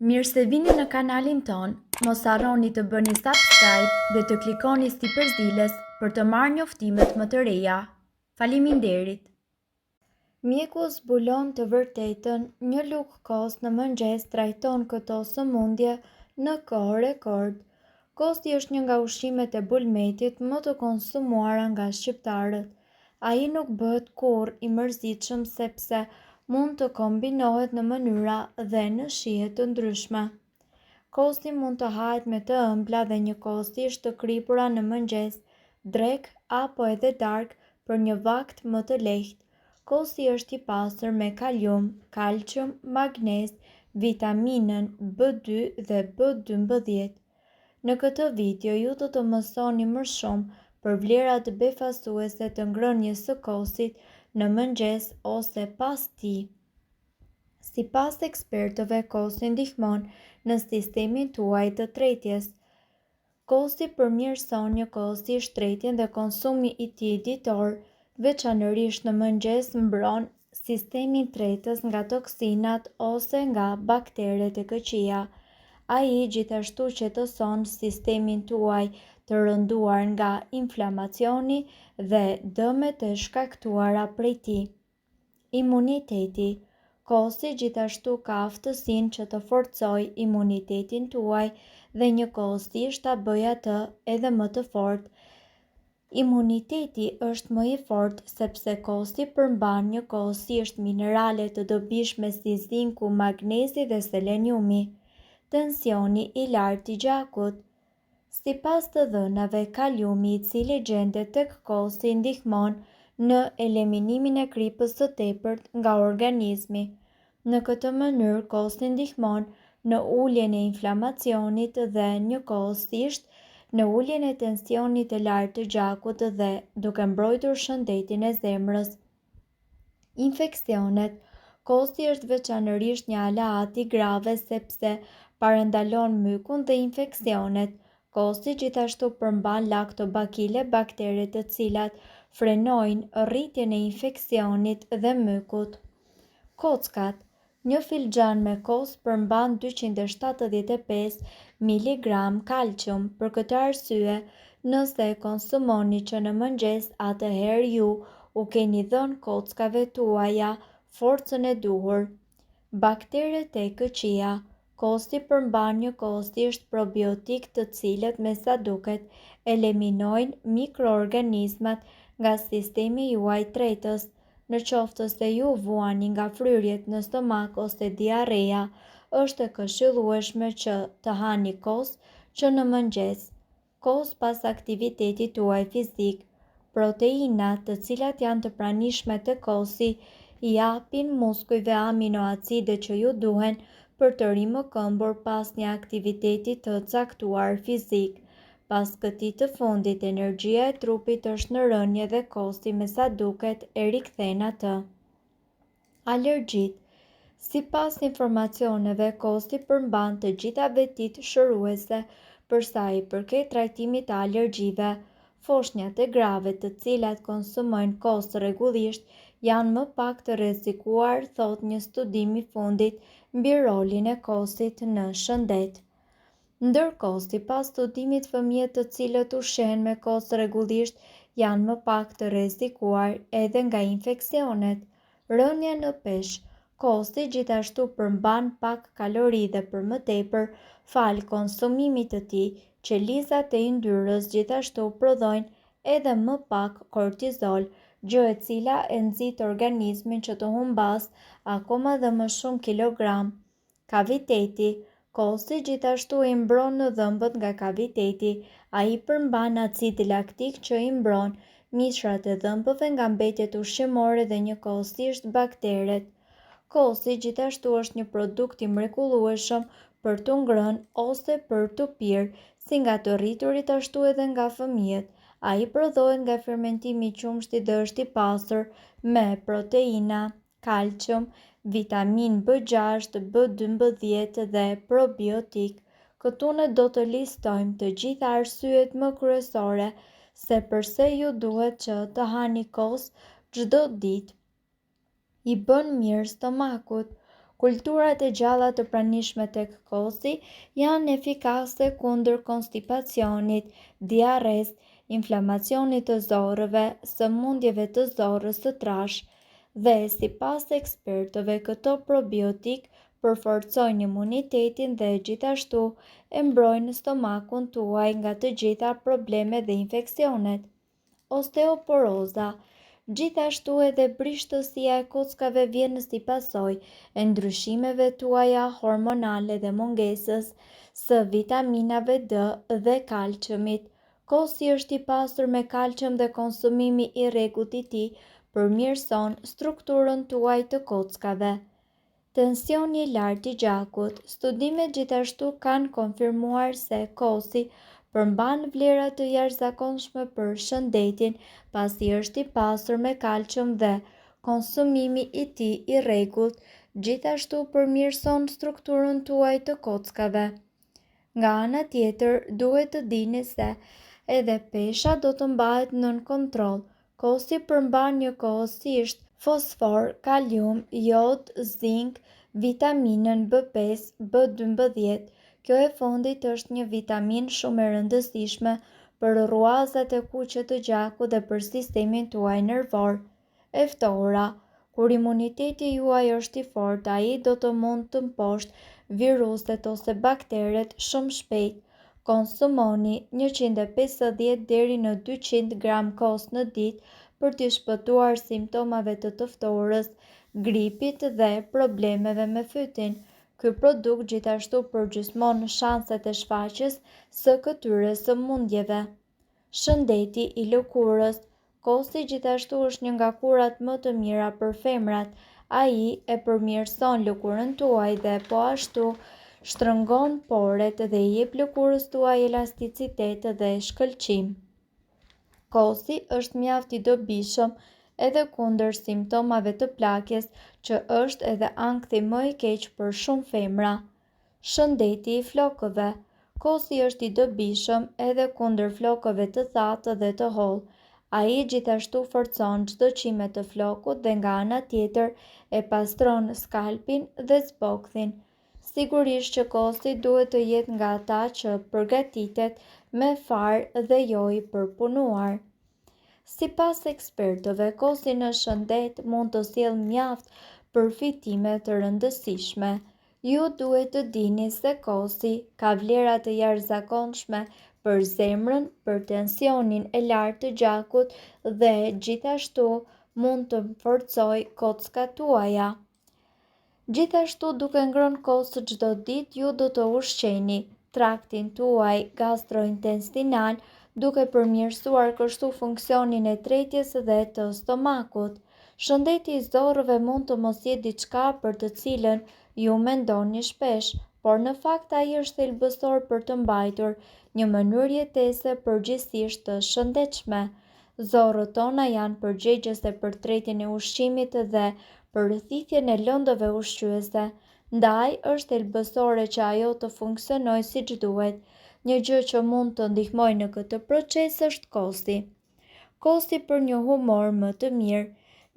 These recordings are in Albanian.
Mirë se vini në kanalin ton, mos harroni të bëni subscribe dhe të klikoni si përzieles për të marrë njoftimet më të reja. Faleminderit! Mjeku zbulon të vërtetën, një lugë kos në mëngjes trajton këto sëmundje në kohë rekord. Kosti është një nga ushqimet e bulmetit më të konsumuara nga shqiptarët. Ai nuk bëhet kurrë i mërzitshëm sepse mund të kombinohet në mënyra dhe në shije të ndryshme. Kosti mund të hahet me të ëmbla dhe një kostisht të kripura në mëngjes, drek apo edhe darkë për një vakt më të lehtë. Kosti është i pastër me kalium, kalcium, magnez, vitaminën B2 dhe B12. Në këtë video ju do të mësoni më shumë për vlerat befasuese të ngrënies së kostit në mëngjes ose pas tij. Sipas ekspertëve, kosti ndihmon në sistemin tuaj të tretjes. Kosti përmirëson një kosti shtretjen dhe konsumi i tij ditor, veçanërisht në mëngjes mbron sistemin tretës nga toksinat ose nga bakteret e këqija. Ai gjithashtu qetëson sistemin tuaj të rënduar nga inflamacioni dhe dëmet e shkaktuara prej tij. Imuniteti. Kosti gjithashtu ka aftësinë që të forcojë imunitetin tuaj dhe një kostisht ta bëjë atë edhe më të fortë. Imuniteti është më i fortë sepse kosti përmban një kostisht minerale të dobishme si zinku, magnezi dhe seleniumi. Tensioni i lartë i gjakut. Sipas të dhënave, kaliumi i cili gjendet tek kosti ndihmon në eliminimin e kripës së tepërt nga organizmi. Në këtë mënyrë, kosti ndihmon në uljen e inflamacionit dhe njëkohësisht në uljen e tensionit të lartë të gjakut dhe duke mbrojtur shëndetin e zemrës. Infeksionet. Kosti është veçanërisht një aleat i grave sepse parandalon mykun dhe infeksionet. Kosti gjithashtu përmban laktobakile, baktere të cilat frenojnë rritjen e infeksionit dhe mykut. Kockat. Një filxhan me kos përmban 275 mg kalcium. Për këtë arsye, nëse e konsumoni që në mëngjes, atëherë ju u keni dhënë kockave tuaja forcën e duhur. Bakteret e këqija. Kosti përmban një kostisht probiotik të cilët me sa duket eliminojnë mikroorganizmat nga sistemi juaj tretës. Në qoftë se ju vuani nga fryrjet në stomak ose diarrea, është e këshillueshme që të hani kos që në mëngjes. Kos pas aktivitetit tuaj fizik. Proteinat, të cilat janë të pranishme të kosi, i japin muskujve aminoacide që ju duhen për të rimëkëmbur pas një aktiviteti të caktuar fizik. Pas këtij të fundit, energjia e trupit është në rënje dhe kosti me sa duket e rikthen atë. Alergjit. Sipas informacioneve, kosti përmban të gjitha vetitë shëruese për sa i përket trajtimit të alergjive. Foshnjat e grave të cilat konsumojnë kos rregullisht janë më pak të rrezikuar, thot një studim i fundit mbi rolin e kostit në shëndet. Ndërkohë, sipas studimit, fëmijët të cilët ushqehen me kos rregullisht janë më pak të rrezikuar edhe nga infeksionet. Rënja në peshë. Kosti gjithashtu përmban pak kalori dhe për më tepër, fal konsumimit të tij, qelizat e yndyrës gjithashtu prodhojnë edhe më pak kortizol, gjë e cila e nxit organizmin që të humbas akoma dhe më shumë kilogram. Kaviteti. Kosti gjithashtu i mbron në dhëmbët nga kaviteti. Ai përmban acid laktik që i mbron mishrat e dhëmbëve nga mbetjet ushqimore dhe njëkohësisht bakteret. Kosti gjithashtu është një produkt i mrekullueshëm për t'u ngrënë ose për t'u pirë, si nga të rriturit ashtu edhe nga fëmijët. Ai prodhohet nga fermentimi i qumshtit dhe është i pastër me proteina, kalcium, vitamin B6, B12 dhe probiotik. Këtu ne do të listojmë të gjitha arsyet më kryesore se përse ju duhet që të hani kos çdo ditë. I bën mirë stomakut. Kulturat e gjalla të pranishme tek kosi janë efikase kundër konstipacionit, diarres, inflamacionit të zorrëve, sëmundjeve të zorrës së trashë dhe sipas ekspertëve këto probiotik përforcojnë imunitetin dhe gjithashtu e mbrojnë stomakun tuaj nga të gjitha problemet dhe infeksionet. Osteoporoza. Gjithashtu edhe brishtësia e kockave vjen si pasojë e ndryshimeve tuaja hormonale dhe mungesës së vitaminave D dhe kalciumit. Kosi është i pasur me kalcium dhe konsumimi i rregullt i tij përmirëson strukturën tuaj të kockave. Tensioni i lartë i gjakut. Studimet gjithashtu kanë konfirmuar se kosi përmban vlera të jashtëzakonshme për shëndetin pasi është i pasur me kalcium dhe konsumimi i tij i rregullt gjithashtu përmirëson strukturën tuaj të kockave. Nga ana tjetër, duhet të dini se edhe pesha do të mbahet nën kontroll. Kosi përmban njëkohësisht fosfor, kalium, jod, zink, vitaminën B5, B12. Kjo e fundit është një vitaminë shumë e rëndësishme për rruazat e kuqe të gjakut dhe për sistemin tuaj nervor. E ftohura. Kur imuniteti juaj është i fortë, ai do të mund të mposhtë viruset ose bakteret shumë shpejt. Konsumoni 150 deri në 200 gram kos në ditë për të shpëtuar simptomave të ftohurës, gripit dhe problemeve me fytyn. Ky produkt gjithashtu përgjysmon shanset e shfaqjes së këtyre sëmundjeve. Shëndeti i lëkurës. Kosi gjithashtu është një nga kurat më të mira për femrat. Ai e përmirëson lëkurën tuaj dhe po ashtu shtrëngon poret dhe i jep lëkurës tuaj elasticitet dhe shkëlqim. Kosi është mjaft i dobishëm edhe kundër simptomave të plakjes, që është edhe ankthi më i keq për shumë femra. Shëndeti i flokëve. Kosi është i dobishëm edhe kundër flokëve të thatë dhe të hollë. Ai gjithashtu forcon çdo çime të flokut dhe nga ana tjetër e pastron skalpin dhe zbokthin. Sigurisht që kosi duhet të jetë nga ata që përgatitet me far dhe jo i përpunuar. Sipas ekspertëve, kosi në shëndet mund të sjellë mjaft përfitime të rëndësishme. Ju duhet të dini se kosi ka vlera të jashtëzakonshme për zemrën, për tensionin e lartë të gjakut dhe gjithashtu mund të forcojë kockat tuaja. Gjithashtu duke ngrënë kos çdo ditë ju do të ushqeni traktin tuaj gastrointestinal duke përmirësuar kështu funksionin e tretjes dhe të stomakut. Shëndeti i zorrëve mund të mos jetë diçka për të cilën ju mendoni shpesh, por në fakt ai është thelbësor për të mbajtur një mënyrë jetese përgjithsisht të shëndetshme. Zorrët tona janë përgjegjëse për tretin e ushqimit dhe për rrëthitjen e lëndëve ushqyese, ndaj është thelbësore që ajo të funksionojë siç duhet. Një gjë që mund të ndihmojë në këtë proces është kosi. Kosi për një humor më të mirë.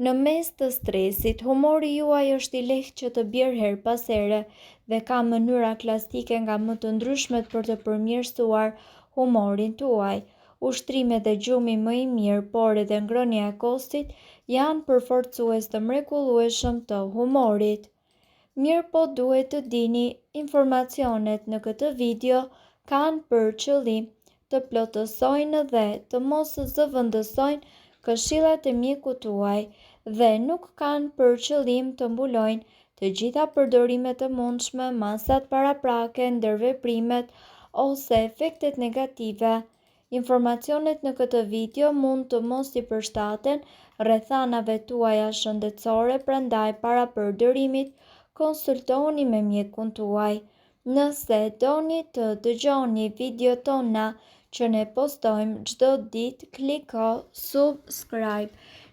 Në mes të stresit, humori juaj është i lehtë që të bjerë her pas here dhe ka mënyra klasike nga më të ndryshmet për të përmirësuar humorin tuaj. Ushtrimet dhe gjumi më i mirë, por edhe ngrënia e kosit janë përforcues të mrekullueshëm të humorit. Mirë po duhet të dini, informacionet në këtë video kanë për qëllim të plotësojnë dhe të mos zëvendësojnë këshillat e mjekut tuaj dhe nuk kanë për qëllim të mbulojnë të gjitha përdorimet e mundshme, masat paraprake, ndërveprimet ose efektet negative. Informacionet në këtë video mund të mos i përshtaten rrethanave tuaja shëndetësore, prandaj para përdorimit konsultoni me mjekun tuaj. Nëse doni të dëgjoni video tona që ne postojmë çdo ditë, kliko subscribe.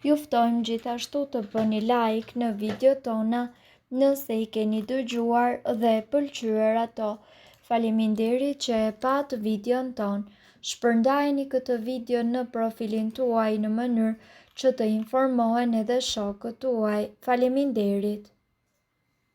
Ju ftojmë gjithashtu të bëni like në video tona nëse i keni dëgjuar dhe pëlqyer ato. Faleminderit që e pat videon ton. Shpërndajeni këtë video në profilin tuaj në mënyrë që të informohen edhe shokët tuaj. Faleminderit.